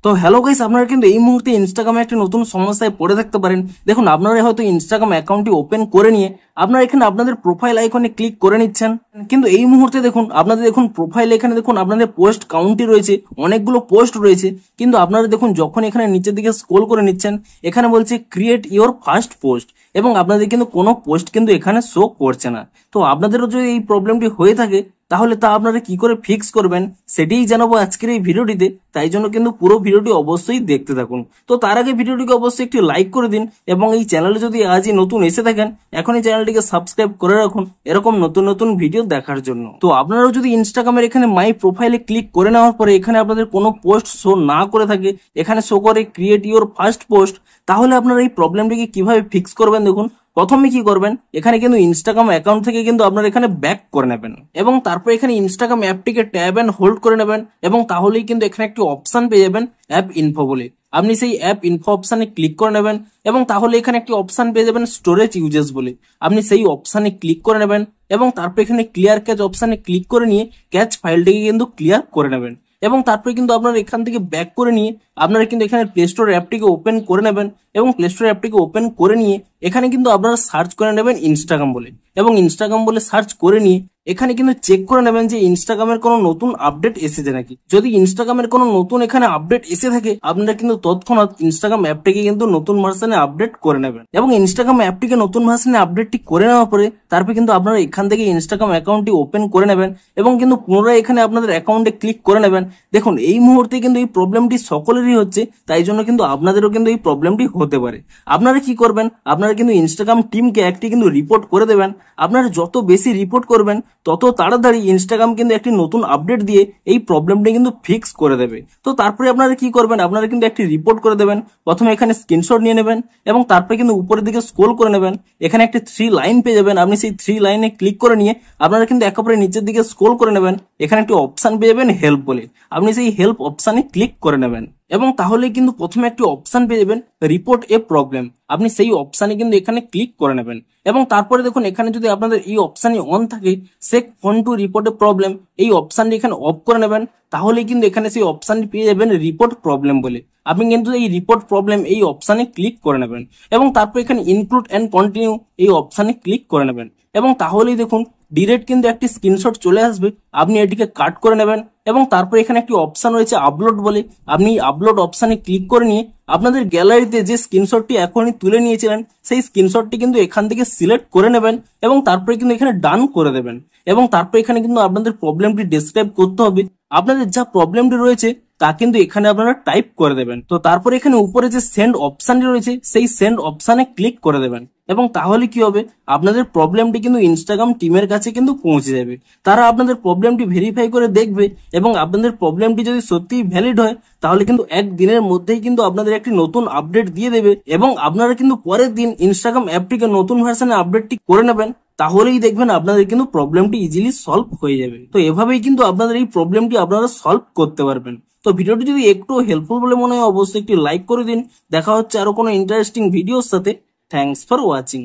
তো hello guys, আপনারা কিন্তু এই মুহূর্তে ইনস্টাগ্রামে একটা নতুন সমস্যায় পড়ে থাকতে পারেন। দেখুন, আপনারা হয়তো ইনস্টাগ্রাম অ্যাকাউন্টটি ওপেন করে নিয়ে আপনারা এখানে আপনাদের প্রোফাইল আইকনে ক্লিক করে নিচ্ছেন, কিন্তু এই মুহূর্তে দেখুন আপনাদের প্রোফাইল এখানে দেখুন আপনাদের পোস্ট কাউন্টই রয়েছে, অনেকগুলো পোস্ট রয়েছে, কিন্তু আপনারা দেখুন যখন এখানে নিচের দিকে স্ক্রল করে নিচ্ছেন এখানে বলছে ক্রিয়েট ইওর ফার্স্ট পোস্ট, এবং আপনাদের কিন্তু কোনো পোস্ট কিন্তু এখানে শো করছে না। তো আপনাদেরও যদি এই প্রবলেমটি হয়ে থাকে তাহলে তা আপনারা কি করে ফিক্স করবেন সেটাই জানাবো আজকের এই ভিডিওটিতে। তাই জন্য কিন্তু পুরো ভিডিওটি অবশ্যই দেখতে থাকুন। তো তার আগে ভিডিওটিকে অবশ্যই একটি লাইক করে দিন, এবং এই চ্যানেলে যদি আজই নতুন এসে থাকেন এখনই চ্যানেলটিকে সাবস্ক্রাইব করে রাখুন এরকম নতুন নতুন ভিডিও দেখার জন্য। তো আপনারাও যদি ইনস্টাগ্রামের এখানে মাই প্রোফাইলে ক্লিক করে নেওয়ার পরে এখানে আপনাদের কোনো পোস্ট শো না করে থাকে, এখানে শো করে ক্রিয়েট ইওর ফার্স্ট পোস্ট, তাহলে আপনারা এই প্রবলেমটিকে কিভাবে ফিক্স করবেন দেখুন। প্রথমে কি করবেন, এখানে কিন্তু ইনস্টাগ্রাম অ্যাকাউন্ট থেকে কিন্তু আপনারা এখানে ব্যাক করে নেবেন, এবং তারপর এখানে ইনস্টাগ্রাম অ্যাপটিকে ট্যাব এন্ড হোল্ড করে নেবেন, এবং তাহলেই কিন্তু এখানে একটি অপশন পেয়ে যাবেন অ্যাপ ইনফো বলে। আপনি সেই অ্যাপ ইনফো অপশনে ক্লিক করে নেবেন, এবং তাহলে এখানে একটি অপশন পেয়ে যাবেন স্টোরেজ ইউজেস বলে। আপনি সেই অপশনে ক্লিক করে নেবেন, এবং তারপর এখানে ক্লিয়ার ক্যাচ অপশনে ক্লিক করে নিয়ে ক্যাচ ফাইলটিকে কিন্তু ক্লিয়ার করে নেবেন, এবং তারপরে কিন্তু আপনারা এখান থেকে ব্যাক করে নিয়ে আপনারা কিন্তু এখানে প্লে স্টোর অ্যাপটিকে ওপেন করে নেবেন, এবং প্লে স্টোর অ্যাপটিকে ওপেন করে নিয়ে এখানে কিন্তু আপনারা সার্চ করে নেবেন ইনস্টাগ্রাম বলে, এবং ইনস্টাগ্রাম বলে সার্চ করে নিয়ে এখানে কিন্তু চেক করে নেবেন যে ইনস্টাগ্রামের কোনো নতুন আপডেট এসেছে নাকি। যদি ইনস্টাগ্রামের কোনো নতুন এখানে আপডেট এসে থাকে আপনারা কিন্তু তৎক্ষণাৎ ইনস্টাগ্রাম অ্যাপটিকে কিন্তু নতুন ভার্সনে আপডেট করে নেবেন, এবং ইনস্টাগ্রাম অ্যাপটিকে নতুন ভার্সনে আপডেটটি করে নেওয়ার পরে তারপর কিন্তু আপনারা এখান থেকে ইনস্টাগ্রাম অ্যাকাউন্টটি ওপেন করে নেবেন, এবং কিন্তু পুনরায় এখানে আপনাদের অ্যাকাউন্টে ক্লিক করে নেবেন। দেখুন, এই মুহূর্তে কিন্তু এই প্রবলেমটি সকলেরই হচ্ছে, তাই জন্য কিন্তু আপনাদেরও কিন্তু এই প্রবলেমটি হতে পারে। আপনারা কি করবেন, আপনারা কিন্তু ইনস্টাগ্রাম টিমকে একটি কিন্তু রিপোর্ট করে দেবেন। আপনারা যত বেশি রিপোর্ট করবেন তত তাড়াতাড়ি ইনস্টাগ্রাম কিন্তু একটি নতুন আপডেট দিয়ে এই প্রবলেমটি কিন্তু ফিক্স করে দেবে। তো তারপরে আপনারা কি করবেন, আপনারা কিন্তু একটি রিপোর্ট করে দেবেন। প্রথমে এখানে স্ক্রিনশট নিয়ে নেবেন, এবং তারপরে কিন্তু উপরের দিকে স্ক্রল করে নেবেন, এখানে একটি 3 লাইন পেয়ে যাবেন। আপনি সেই 3 লাইনে ক্লিক করে নিয়ে আপনারা কিন্তু একেবারে নিচের দিকে স্ক্রল করে নেবেন, এখানে একটি অপশন পেয়ে যাবেন হেল্প বলে। আপনি সেই হেল্প অপশনে ক্লিক করে নেবেন, এবং তাহলে কিন্তু প্রথমে একটি অপশন পেয়ে যাবেন রিপোর্ট এ প্রবলেম। আপনি সেই অপশনে কিন্তু এখানে ক্লিক করে নেবেন, এবং তারপরে দেখুন এখানে যদি আপনাদের এই অপশনে অন থাকে shake phone to report a problem, এই অপশনটি এখানে অফ করে নেবেন, তাহলে কিন্তু এখানে সেই অপশনটি পেয়ে যাবেন রিপোর্ট প্রবলেম বলে। আপনি কিন্তু এই রিপোর্ট প্রবলেম এই অপশনে ক্লিক করে নেবেন, এবং তারপর এখানে ইনক্লুড এন্ড কন্টিনিউ এই অপশনে ক্লিক করে নেবেন, এবং তাহলেই দেখুন ডিরেক্ট কিন্তু একটি স্ক্রিনশট চলে আসবে। আপনি এটিকে কাট করে নেবেন, এবং তারপর এখানে একটি অপশন রয়েছে আপলোড বলে। আপনি আপলোড অপশনে ক্লিক করে নিয়ে আপনাদের গ্যালারিতে যে স্ক্রিনশটটি এখনই তুলে নিয়েছিলেন সেই স্ক্রিনশটটি কিন্তু এখান থেকে সিলেক্ট করে নেবেন, এবং তারপরে কিন্তু এখানে ডান করে দেবেন, এবং তারপর এখানে কিন্তু আপনাদের প্রবলেমটি ডেসক্রাইব করতে হবে। আপনাদের যা প্রবলেমটি রয়েছে তা কিন্তু এখানে আপনারা টাইপ করে দেবেন। তো তারপর এখানে উপরে যে সেন্ড অপশনটি রয়েছে সেই সেন্ড অপশনে ক্লিক করে দেবেন, এবং তাহলে কি হবে, আপনাদের প্রবলেমটি কিন্তু ইনস্টাগ্রাম টিমের কাছে কিন্তু পৌঁছে যাবে। তারা আপনাদের প্রবলেমটি ভেরিফাই করে দেখবে, এবং আপনাদের প্রবলেমটি যদি সত্যিই ভ্যালিড হয় তাহলে কিন্তু একদিনের মধ্যেই কিন্তু আপনাদের একটি নতুন আপডেট দিয়ে দেবে, এবং আপনারা কিন্তু পরের দিন ইনস্টাগ্রাম অ্যাপটিকে নতুন ভার্সনে আপডেটটি করে নেবেন। তাহলেই দেখবেন আপনাদের কিন্তু প্রবলেমটি ইজিলি সলভ হয়ে যাবে। তো এভাবেই কিন্তু আপনাদের এই প্রবলেমটি আপনারা সলভ করতে পারবেন। তো ভিডিওটি যদি একটু হেল্পফুল বলে মনে হয় অবশ্যই একটি লাইক করে দিন। দেখা হচ্ছে আরো কোনো ইন্টারেস্টিং ভিডিওর সাথে। Thanks for watching.